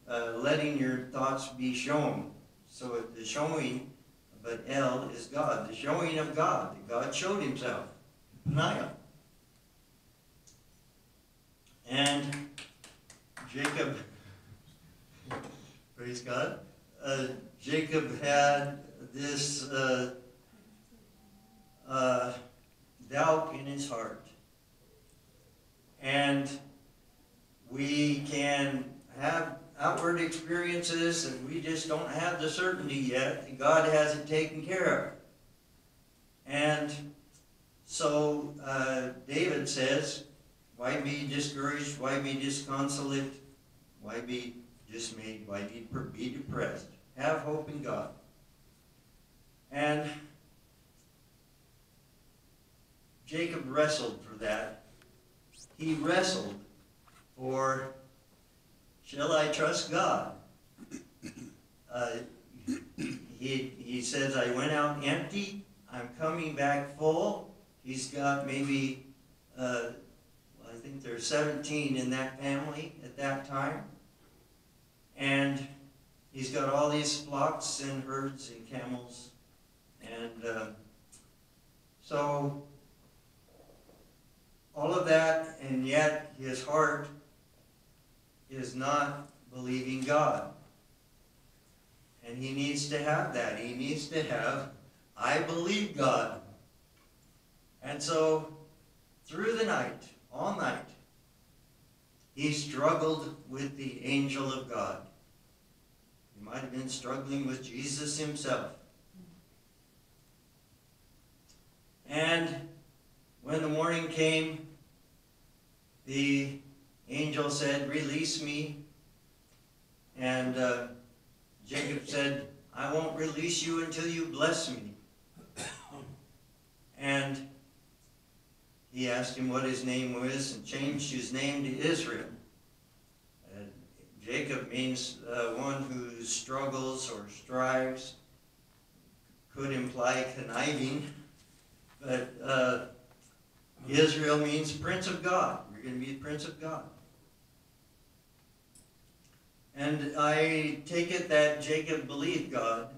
letting your thoughts be shown. So the showing, but El is God, the showing of God, that God showed himself. Naya. And Jacob, praise God, Jacob had this doubt in his heart. And we can have outward experiences and we just don't have the certainty yet that God hasn't taken care of. And so David says, why be discouraged? Why be disconsolate? Why be dismayed? Why be depressed? Have hope in God. And Jacob wrestled for that. He wrestled for, shall I trust God? He says, I went out empty. I'm coming back full. He's got maybe, I think there's 17 in that family at that time. And he's got all these flocks and herds and camels. And so all of that, and yet his heart is not believing God. And he needs to have that. He needs to have, I believe God. And so through the night, all night, he struggled with the angel of God. He might have been struggling with Jesus himself. And when the morning came, the angel said, release me. And Jacob said, I won't release you until you bless me. And he asked him what his name was and changed his name to Israel. Jacob means one who struggles or strives. Could imply conniving. But Israel means Prince of God. You're going to be the Prince of God. And I take it that Jacob believed God,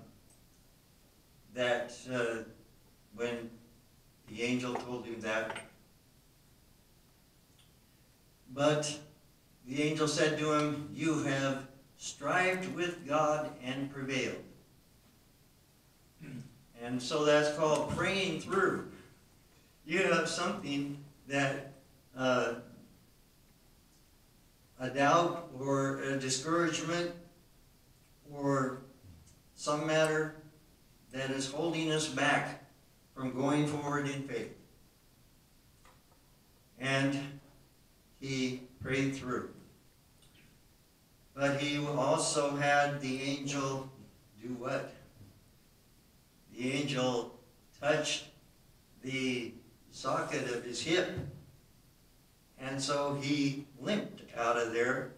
that when the angel told him that. But the angel said to him, you have strived with God and prevailed. And so that's called praying through. You have something that a doubt or a discouragement or some matter that is holding us back from going forward in faith. And he prayed through. But he also had the angel do what? The angel touched the socket of his hip. And so he limped out of there.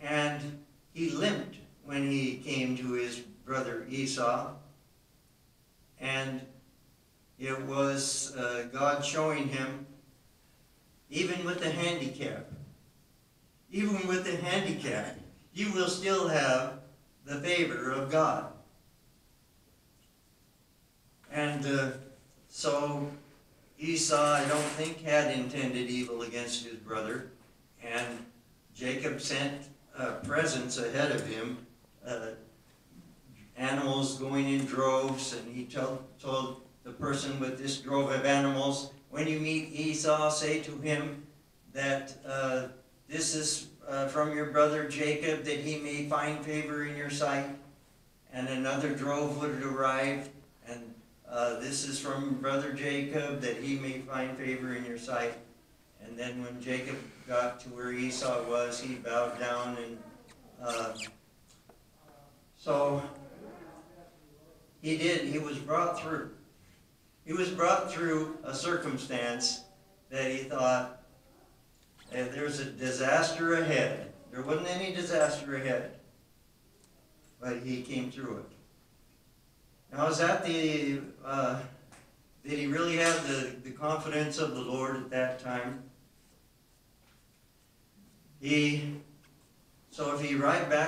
And he limped when he came to his brother Esau. And it was God showing him, even with the handicap, you will still have the favor of God. And so Esau, I don't think, had intended evil against his brother. And Jacob sent presents ahead of him, animals going in droves. And he told the person with this drove of animals, when you meet Esau, say to him that this is from your brother Jacob, that he may find favor in your sight. And another drove would arrive, and this is from brother Jacob, that he may find favor in your sight. And then when Jacob got to where Esau was, he bowed down, and so he did. He was brought through. He was brought through a circumstance that he thought, there's a disaster ahead. There wasn't any disaster ahead, but he came through it. Now, is that did he really have the confidence of the Lord at that time? So if he arrived back